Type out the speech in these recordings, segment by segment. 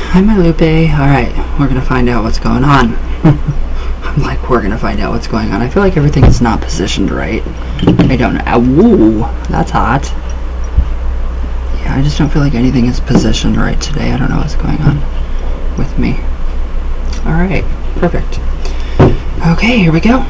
Hi, my Lupe. Alright, we're gonna find out what's going on. I'm like, we're gonna find out what's going on. I feel like everything is not positioned right. I don't know. Woo! That's hot. Yeah, I just don't feel like anything is positioned right today. I don't know what's going on with me. Alright, perfect. Okay, here we go.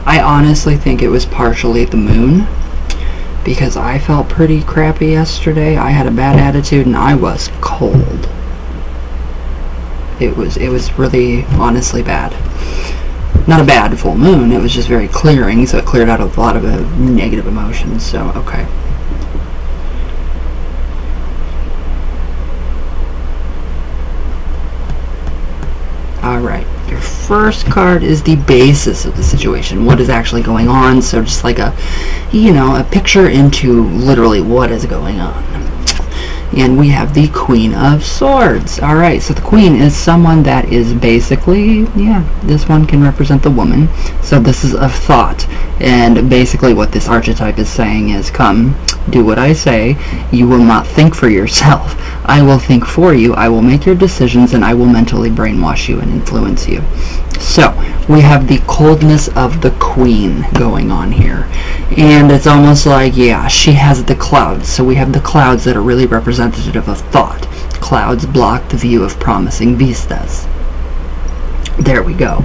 I honestly think it was partially the moon, because I felt pretty crappy yesterday. I had a bad attitude and I was cold. It was really honestly bad. Not a bad full moon, it was just very clearing, so it cleared out a lot of negative emotions, so okay. Alright, your first card is the basis of the situation. What is actually going on? So just like a picture into literally what is going on. And we have the Queen of Swords. Alright, so the Queen is someone that is basically, this one can represent the woman. So this is a thought. And basically what this archetype is saying is, come, do what I say. You will not think for yourself. I will think for you. I will make your decisions, and I will mentally brainwash you and influence you. So we have the coldness of the Queen going on here. And it's almost like, she has the clouds. So we have the clouds that are really representative of thought. Clouds block the view of promising vistas. There we go.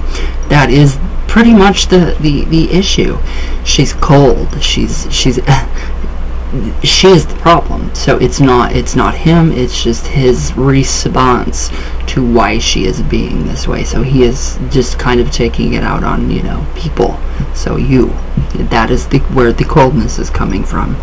That is pretty much the issue. She's cold. She is the problem. So it's not him, it's just his response to why she is being this way. So he is just kind of taking it out on, people. So that is where the coldness is coming from.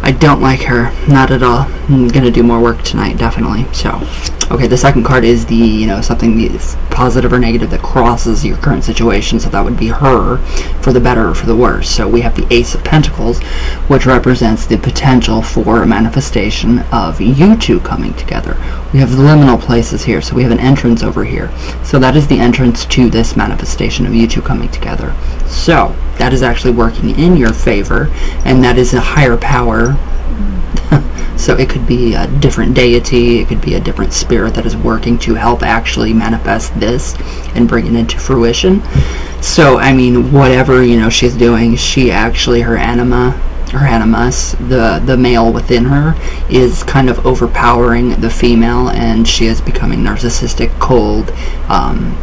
I don't like her, not at all. I'm gonna do more work tonight, definitely. So, okay, the second card is the, something positive or negative that crosses your current situation. So that would be her, for the better or for the worse. So we have the Ace of Pentacles, which represents the potential for a manifestation of you two coming together. We have the liminal places here, so we have an entrance over here. So that is the entrance to this manifestation of you two coming together. So that is actually working in your favor, and that is a higher power. So it could be a different deity, it could be a different spirit that is working to help actually manifest this and bring it into fruition. So, I mean, whatever, she's doing, she actually, her animus, the male within her, is kind of overpowering the female, and she is becoming narcissistic, cold.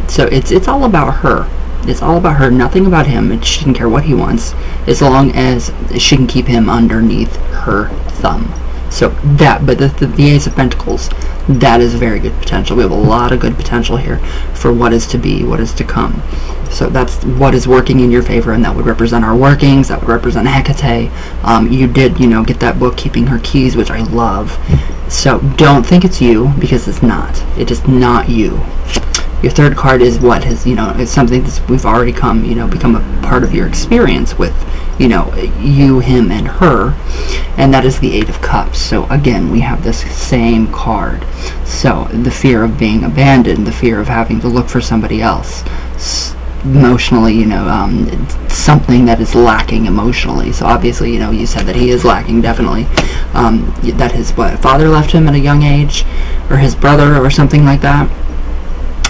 So it's all about her. It's all about her, nothing about him. She doesn't care what he wants, as long as she can keep him underneath her thumb. So but the Ace of Pentacles, that is very good potential. We have a lot of good potential here for what is to be, what is to come. So that's what is working in your favor, and that would represent our workings, that would represent Hecate. You did, get that book, Keeping Her Keys, which I love. So don't think it's you, because it's not. It is not you. Your third card is what has, it's something that we've already become a part of your experience with, you, him, and her, and that is the Eight of Cups. So again, we have this same card. So the fear of being abandoned, the fear of having to look for somebody else, emotionally, something that is lacking emotionally. So obviously, you said that he is lacking, definitely. That his father left him at a young age, or his brother, or something like that.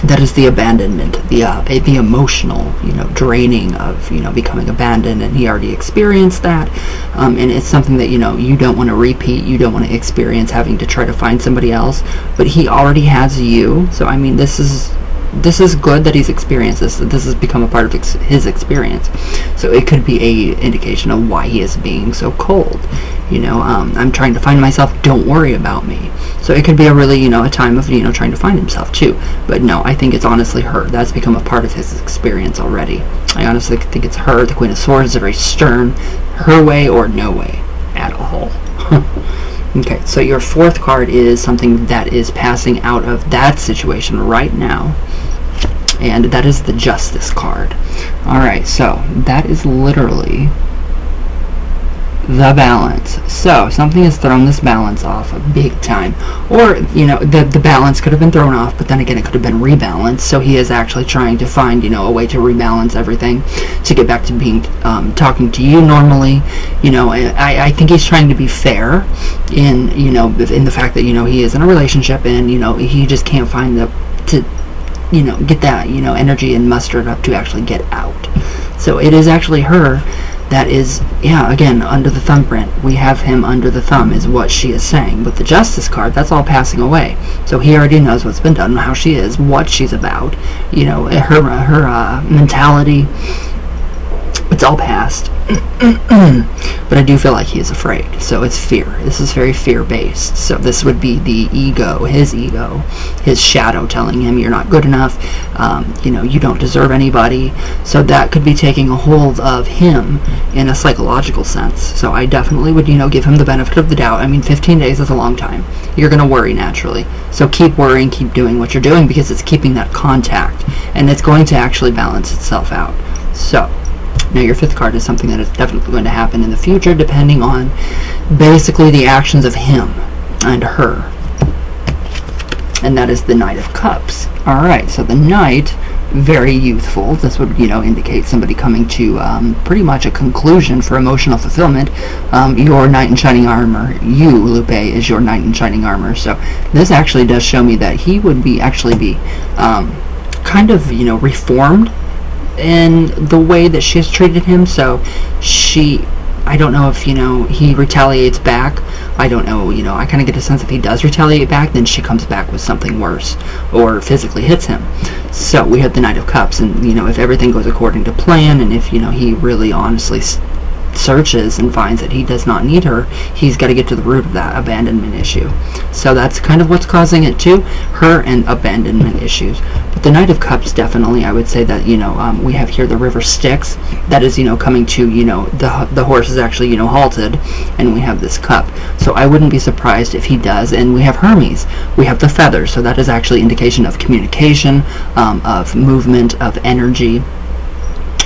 That is the abandonment, the emotional, draining of, becoming abandoned, and he already experienced that, and it's something that, you don't want to repeat, you don't want to experience having to try to find somebody else, but he already has you. So, I mean, this is this is good that he's experienced this. This has become a part of his experience. So it could be a indication of why he is being so cold. I'm trying to find myself, don't worry about me. So it could be a really, a time of, trying to find himself too. But no, I think it's honestly her. That's become a part of his experience already. I honestly think it's her. The Queen of Swords is very stern. Her way or no way at all. Okay, so your fourth card is something that is passing out of that situation right now. And that is the Justice card. Alright, so that is literally the balance. So something has thrown this balance off big time, or the balance could have been thrown off, but then again it could have been rebalanced. So he is actually trying to find a way to rebalance everything to get back to being talking to you normally. I think he's trying to be fair in the fact that he is in a relationship, and he just can't find get that energy and muster it up to actually get out. So it is actually her that is, again, under the thumbprint. We have him under the thumb is what she is saying. But the Justice card, that's all passing away. So he already knows what's been done, how she is, what she's about, her mentality. It's all past. But I do feel like he is afraid. So it's fear. This is very fear-based. So this would be the ego, his shadow telling him you're not good enough, you don't deserve anybody. So that could be taking a hold of him in a psychological sense. So I definitely would, give him the benefit of the doubt. I mean, 15 days is a long time. You're going to worry naturally. So keep worrying, keep doing what you're doing, because it's keeping that contact. And it's going to actually balance itself out. So now your fifth card is something that is definitely going to happen in the future, depending on basically the actions of him and her. And that is the Knight of Cups. Alright, so the Knight, very youthful. This would, indicate somebody coming to pretty much a conclusion for emotional fulfillment. Your Knight in Shining Armor, you, Lupe, is your Knight in Shining Armor. So this actually does show me that he would be kind of, reformed in the way that she has treated him. So I don't know if he retaliates back. I don't know, I kind of get a sense if he does retaliate back, then she comes back with something worse or physically hits him. So we have the Knight of Cups, and if everything goes according to plan, and if he really honestly searches and finds that he does not need her, he's got to get to the root of that abandonment issue. So that's kind of what's causing it too, her and abandonment issues. But the Knight of Cups, definitely, I would say that we have here the River Styx, that is coming to the horse is actually halted, and we have this cup. So I wouldn't be surprised if he does. And we have Hermes, we have the feathers, so that is actually indication of communication, of movement, of energy.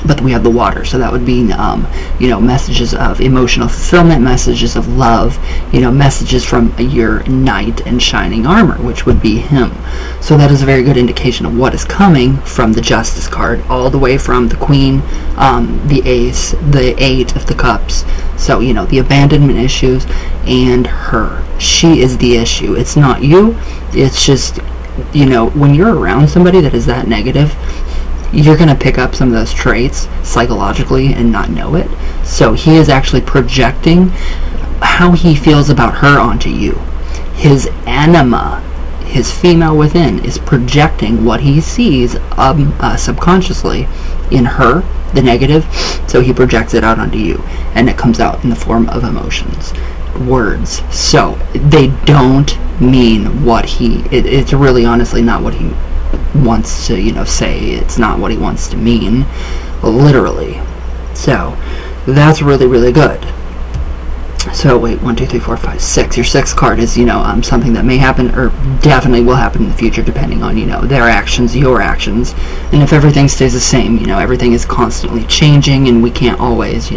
But we have the water, so that would be messages of emotional fulfillment, messages of love, messages from your Knight in Shining Armor, which would be him. So that is a very good indication of what is coming from the Justice card, all the way from the Queen, the Ace, the Eight of the Cups. So the abandonment issues, and her. She is the issue. It's not you. It's just when you're around somebody that is that negative, you're going to pick up some of those traits psychologically and not know it. So he is actually projecting how he feels about her onto you. His anima, his female within, is projecting what he sees subconsciously in her, the negative, so he projects it out onto you, and it comes out in the form of emotions, words. So they don't mean what it's really honestly not what he wants to say. It's not what he wants to mean, literally. So that's really, really good. So wait, 1, 2, 3, 4, 5, 6. Your sixth card is something that may happen, or definitely will happen in the future, depending on their actions, your actions. And if everything stays the same, everything is constantly changing, and we can't always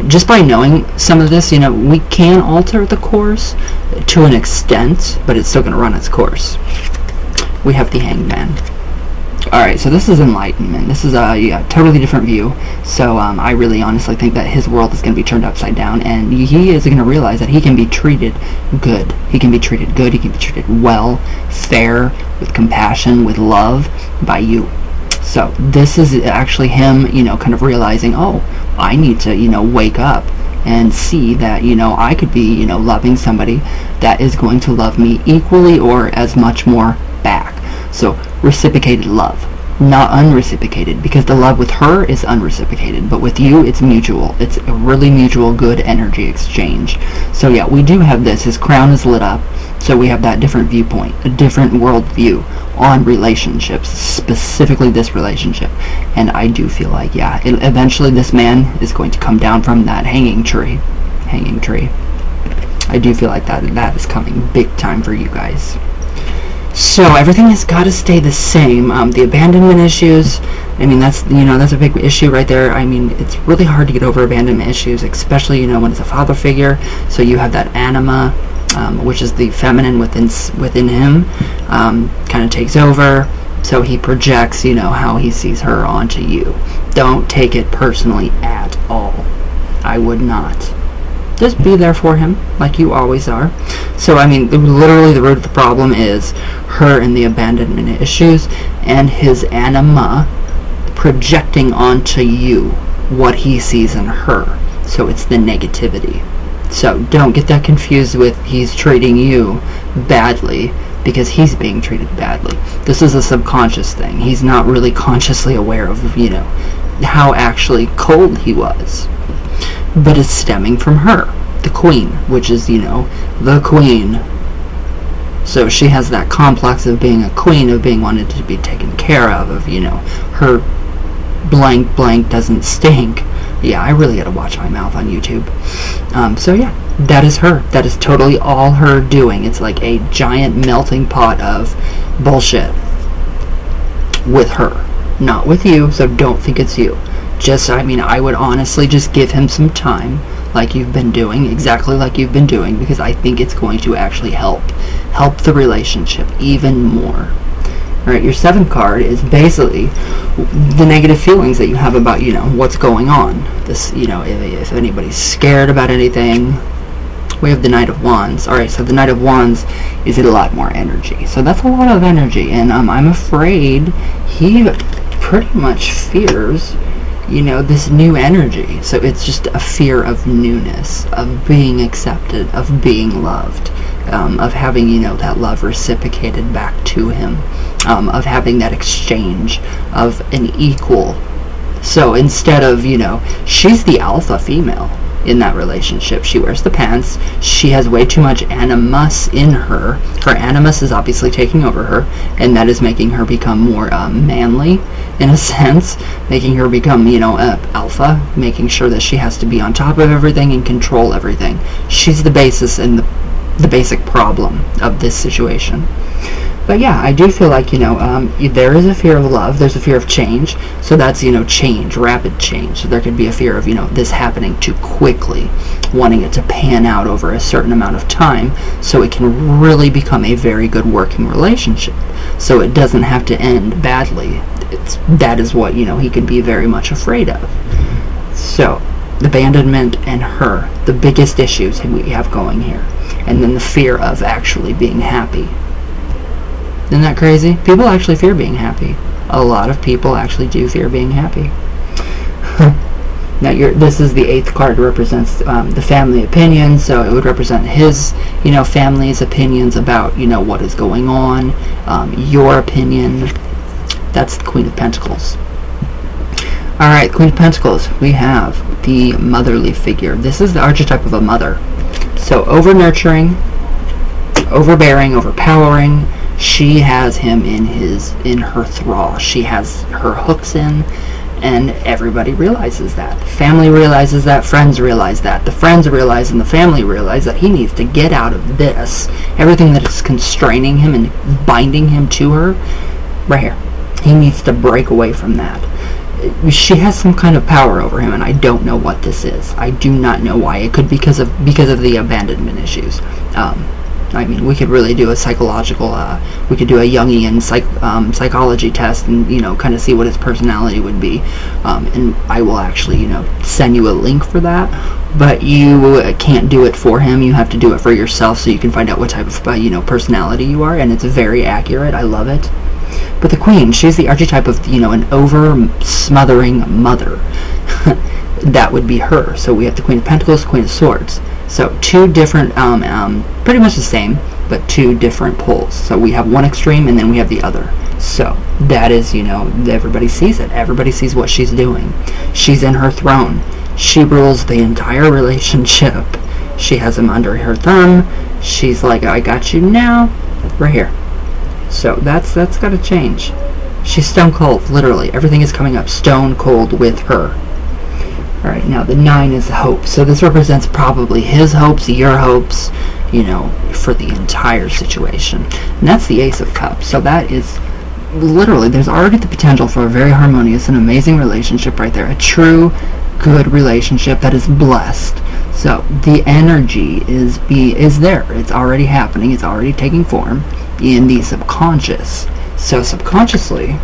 just by knowing some of this, we can alter the course to an extent, but it's still going to run its course. We have the Hangman. Alright, so this is enlightenment. This is a totally different view. So I really honestly think that his world is going to be turned upside down, and he is going to realize that he can be treated good. He can be treated good. He can be treated well, fair, with compassion, with love by you. So this is actually him, kind of realizing, oh, I need to, wake up and see that, I could be, loving somebody that is going to love me equally or as much more back. So reciprocated love, not unreciprocated, because the love with her is unreciprocated, but with you it's mutual. It's a really mutual good energy exchange. So yeah, we do have this. His crown is lit up, so we have that different viewpoint, a different world view on relationships, specifically this relationship. And I do feel like, yeah, eventually this man is going to come down from that hanging tree. I do feel like that is coming big time for you guys. So everything has got to stay the same. The abandonment issues, I mean, that's a big issue right there. I mean, it's really hard to get over abandonment issues, especially, when it's a father figure. So you have that anima, which is the feminine within him, kind of takes over. So he projects, how he sees her onto you. Don't take it personally at all. I would not. Just be there for him, like you always are. So, I mean, literally the root of the problem is her and the abandonment issues, and his anima projecting onto you what he sees in her. So it's the negativity. So don't get that confused with he's treating you badly because he's being treated badly. This is a subconscious thing. He's not really consciously aware of, how actually cold he was. But it's stemming from her, the queen, which is, the queen. So she has that complex of being a queen, of being wanted to be taken care of, her blank doesn't stink. Yeah, I really gotta watch my mouth on YouTube. So yeah, that is her. That is totally all her doing. It's like a giant melting pot of bullshit with her, not with you, so don't think it's you. I would honestly just give him some time, like you've been doing, exactly like you've been doing, because I think it's going to actually help the relationship even more. Alright, your 7th card is basically the negative feelings that you have about, what's going on. This, if anybody's scared about anything. We have the Knight of Wands. Alright, so the Knight of Wands is a lot more energy. So that's a lot of energy, and I'm afraid he pretty much fears this new energy. So it's just a fear of newness, of being accepted, of being loved, of having, that love reciprocated back to him, of having that exchange of an equal. So instead of, she's the alpha female in that relationship. She wears the pants. She has way too much animus in her. Her animus is obviously taking over her, and that is making her become more manly, in a sense, making her become, alpha, making sure that she has to be on top of everything and control everything. She's the basis and the basic problem of this situation. But yeah, I do feel like, there is a fear of love, there's a fear of change, so that's, change, rapid change. So there could be a fear of, this happening too quickly, wanting it to pan out over a certain amount of time, so it can really become a very good working relationship. So it doesn't have to end badly. That is what, he could be very much afraid of. So, abandonment and her, the biggest issues we have going here. And then the fear of actually being happy. Isn't that crazy? People actually fear being happy. A lot of people actually do fear being happy. Now, this is the 8th card, represents the family opinion, so it would represent his, family's opinions about, what is going on, your opinion. That's the Queen of Pentacles. Alright, Queen of Pentacles, we have the motherly figure. This is the archetype of a mother. So, over-nurturing, overbearing, overpowering. She has him in her thrall. She has her hooks in, and everybody realizes that. Family realizes that. Friends realize that. The friends realize and the family realize that he needs to get out of this. Everything that is constraining him and binding him to her, right here. He needs to break away from that. She has some kind of power over him, and I don't know what this is. I do not know why. It could be because of the abandonment issues. I mean, we could really do a psychological, we could do a Jungian psychology test and, kind of see what his personality would be. And I will actually, send you a link for that. But you can't do it for him. You have to do it for yourself so you can find out what type of, personality you are. And it's very accurate. I love it. But the Queen, she's the archetype of, an over-smothering mother. That would be her. So we have the Queen of Pentacles, Queen of Swords. So 2 different, pretty much the same, but two different poles. So we have one extreme and then we have the other. So that is, everybody sees it. Everybody sees what she's doing. She's in her throne. She rules the entire relationship. She has him under her thumb. She's like, I got you now, right here. So that's got to change. She's stone cold, literally. Everything is coming up stone cold with her. Alright, now the 9 is hope. So this represents probably his hopes, your hopes, for the entire situation. And that's the Ace of Cups. So that is literally, there's already the potential for a very harmonious and amazing relationship right there. A true, good relationship that is blessed. So the energy is there. It's already happening. It's already taking form in the subconscious. So subconsciously,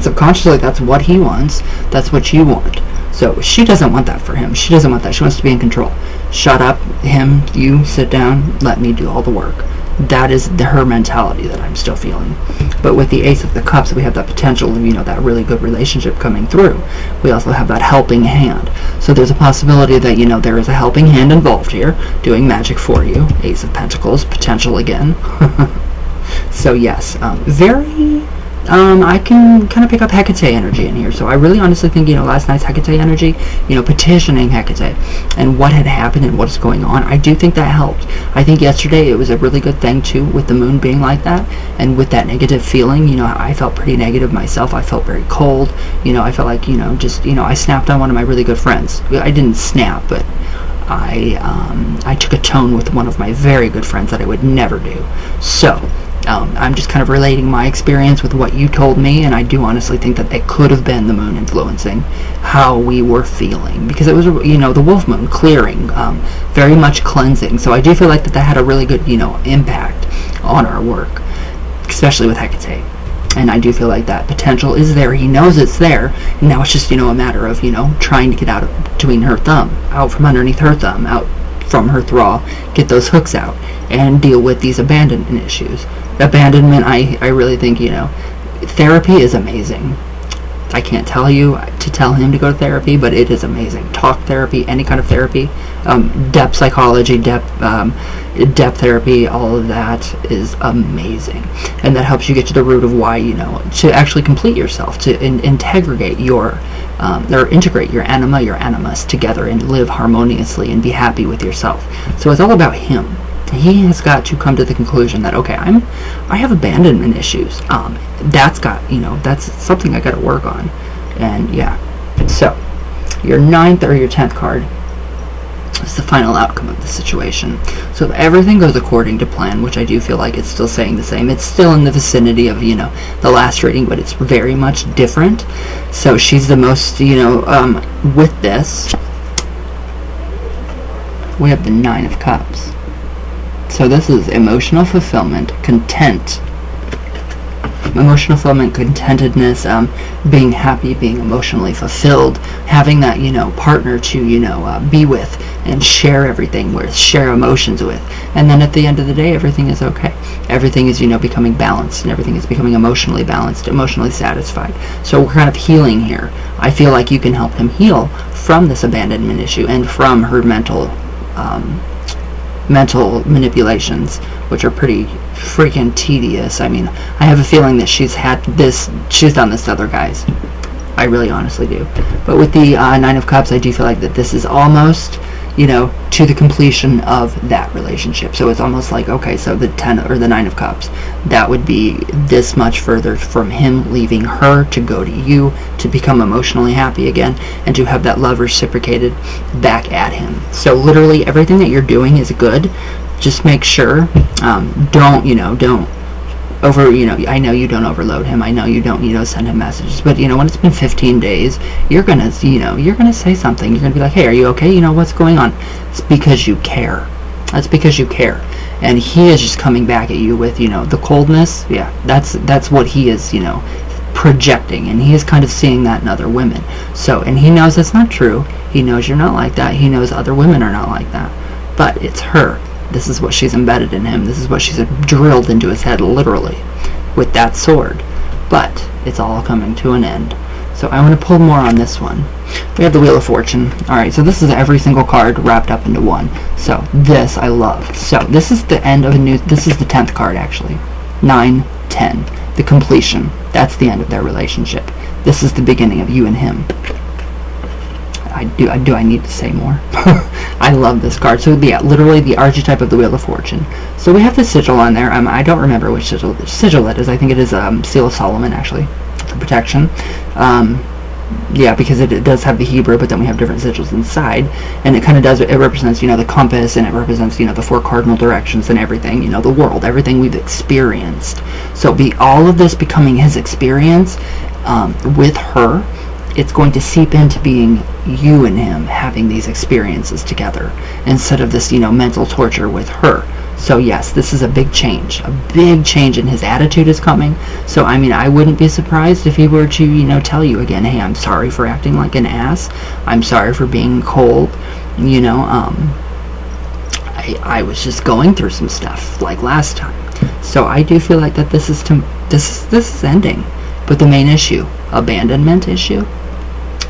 subconsciously that's what he wants. That's what you want. So she doesn't want that for him. She doesn't want that. She wants to be in control. Shut up, you sit down, let me do all the work. That is her mentality that I'm still feeling. But with the Ace of the Cups, we have that potential of, that really good relationship coming through. We also have that helping hand. So there's a possibility that, there is a helping hand involved here, doing magic for you. Ace of Pentacles, potential again. So yes, I can kind of pick up Hecate energy in here. So I really honestly think, last night's Hecate energy, petitioning Hecate and what had happened and what's going on, I do think that helped. I think yesterday it was a really good thing too, with the moon being like that and with that negative feeling. I felt pretty negative myself. I felt very cold. I felt like, I snapped on one of my really good friends. I didn't snap, but I took a tone with one of my very good friends that I would never do. So I'm just kind of relating my experience with what you told me, and I do honestly think that it could have been the moon influencing how we were feeling, because it was, the wolf moon clearing, very much cleansing. So I do feel like that had a really good, impact on our work, especially with Hecate. And I do feel like that potential is there. He knows it's there, and now it's just, a matter of, trying to get out between her thumb, out from underneath her thumb, out from her thrall, get those hooks out, and deal with these abandonment issues. Abandonment, I really think, therapy is amazing. I can't tell you to tell him to go to therapy, but it is amazing. Talk therapy, any kind of therapy, depth psychology, depth therapy, all of that is amazing. And that helps you get to the root of why, to actually complete yourself, to integrate your, or integrate your anima, your animus together and live harmoniously and be happy with yourself. So it's all about him. He has got to come to the conclusion that, okay, I have abandonment issues. That's something I got to work on. And yeah, so your 9th or your 10th card is the final outcome of the situation. So if everything goes according to plan, which I do feel like it's still saying the same, it's still in the vicinity of, the last reading, but it's very much different. So she's the most, with this, we have the 9 of Cups. So this is emotional fulfillment, content. Emotional fulfillment, contentedness, being happy, being emotionally fulfilled, having that, partner to, be with and share everything with, share emotions with. And then at the end of the day, everything is okay. Everything is, becoming balanced, and everything is becoming emotionally balanced, emotionally satisfied. So we're kind of healing here. I feel like you can help him heal from this abandonment issue and from her mental manipulations, which are pretty freaking tedious. I mean, I have a feeling that she's done this to other guys. I really honestly do. But with the 9 of Cups, I do feel like that this is almost, to the completion of that relationship. So it's almost like, okay, so the 10 or the 9 of Cups, that would be this much further from him leaving her to go to you, to become emotionally happy again, and to have that love reciprocated back at him. So literally everything that you're doing is good. Just make sure, don't I know you don't overload him. I know you don't, send him messages. But, when it's been 15 days, you're going to say something. You're going to be like, hey, are you okay? What's going on? It's because you care. That's because you care. And he is just coming back at you with, the coldness. Yeah, that's what he is, projecting. And he is kind of seeing that in other women. So, and he knows that's not true. He knows you're not like that. He knows other women are not like that. But it's her. This is what she's embedded in him. This is what she's drilled into his head, literally, with that sword. But it's all coming to an end. So I want to pull more on this one. We have the Wheel of Fortune. Alright, so this is every single card wrapped up into one. So this I love. So this is the end of a new, this is the 10th card actually. 9, 10. The completion. That's the end of their relationship. This is the beginning of you and him. Do I need to say more? I love this card. So yeah, literally the archetype of the Wheel of Fortune. So we have the sigil on there. I don't remember which sigil it is. I think it is Seal of Solomon actually, for protection. Yeah, because it does have the Hebrew, but then we have different sigils inside, and it kind of does, it represents, you know, the compass, and it represents, you know, the 4 cardinal directions and everything, you know, the world, everything we've experienced. So all of this becoming his experience with her, it's going to seep into being you and him having these experiences together, instead of this, you know, mental torture with her. So yes, this is a big change in his attitude is coming. So I mean, I wouldn't be surprised if he were to, you know, tell you again, hey, I'm sorry for acting like an ass, I'm sorry for being cold, you know, I was just going through some stuff like last time. So I do feel like that this is ending, but the main issue, abandonment issue,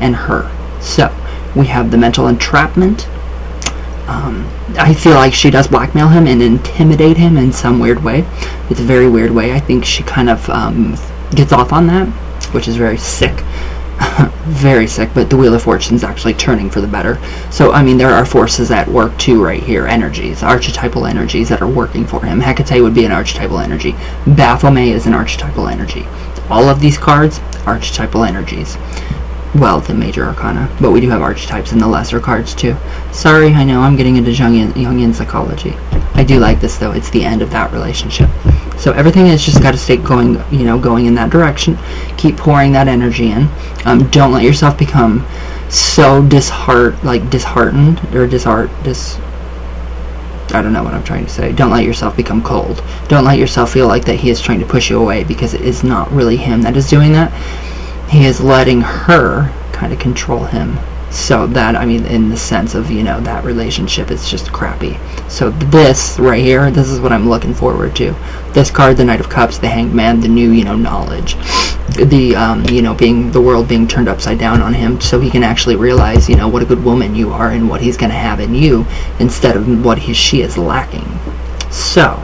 and her. So we have the mental entrapment. I feel like she does blackmail him and intimidate him in some weird way. It's a very weird way. I think she kind of gets off on that, which is very sick. Very sick, but the Wheel of Fortune's actually turning for the better. So, I mean, there are forces at work too right here. Energies, archetypal energies that are working for him. Hecate would be an archetypal energy. Baphomet is an archetypal energy. All of these cards, archetypal energies. Well, the major arcana, but we do have archetypes in the lesser cards too. Sorry, I know I'm getting into Jungian psychology. I do like this though. It's the end of that relationship. So everything has just got to stay going, you know, going in that direction. Keep pouring that energy in. Don't let yourself become so disheartened or I don't know what I'm trying to say. Don't let yourself become cold. Don't let yourself feel like that he is trying to push you away, because it is not really him that is doing that. He is letting her kind of control him. So that, I mean, in the sense of, you know, that relationship is just crappy. So this right here, this is what I'm looking forward to. This card, the Knight of Cups, the Hanged Man, the new, you know, knowledge. The, you know, being the world being turned upside down on him, so he can actually realize, you know, what a good woman you are and what he's going to have in you, instead of what she is lacking. So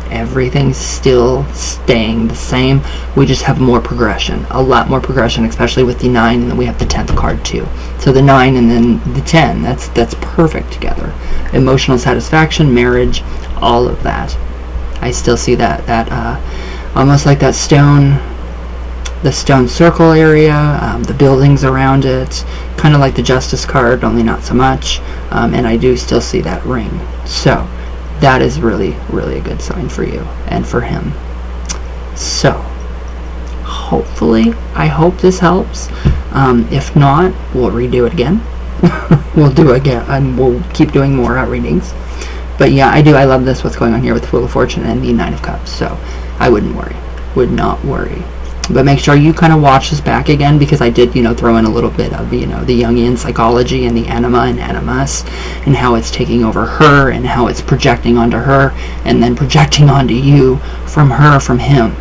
everything's still staying the same. We just have more progression, a lot more progression, especially with the 9, and then we have the 10th card too. So the 9 and then the 10, that's perfect together. Emotional satisfaction, marriage, all of that. I still see that almost like that stone, the stone circle area, the buildings around it, kind of like the Justice card, only not so much. And I do still see that ring. So that is really, really a good sign for you and for him. So hopefully, I hope this helps. If not, we'll redo it again. We'll do it again, and we'll keep doing more readings. But yeah, I love this, what's going on here with the Wheel of Fortune and the 9 of Cups. So I wouldn't worry, would not worry. But make sure you kind of watch this back again, because I did, you know, throw in a little bit of, you know, the Jungian psychology and the anima and animus, and how it's taking over her, and how it's projecting onto her, and then projecting onto you from her, from him.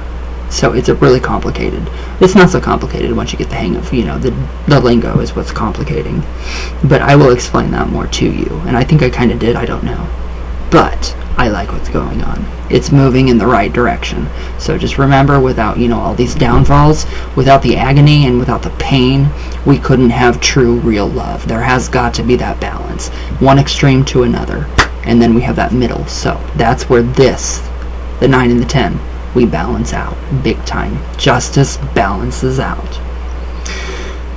So it's a really complicated. It's not so complicated once you get the hang of, you know, the lingo is what's complicating. But I will explain that more to you, and I think I kind of did, I don't know. But I like what's going on. It's moving in the right direction. So just remember, without, you know, all these downfalls, without the agony and without the pain, we couldn't have true, real love. There has got to be that balance, one extreme to another, and then we have that middle. So that's where this, the 9 and the 10, we balance out big time. Justice balances out.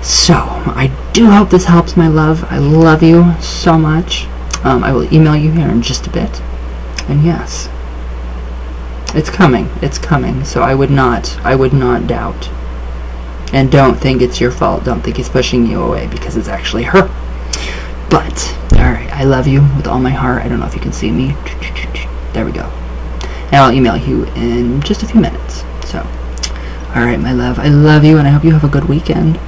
So I do hope this helps, my love. I love you so much. I will email you here in just a bit. And yes, it's coming. It's coming. So I would not doubt. And don't think it's your fault. Don't think he's pushing you away, because it's actually her. But alright, I love you with all my heart. I don't know if you can see me. There we go. And I'll email you in just a few minutes. So alright, my love, I love you, and I hope you have a good weekend.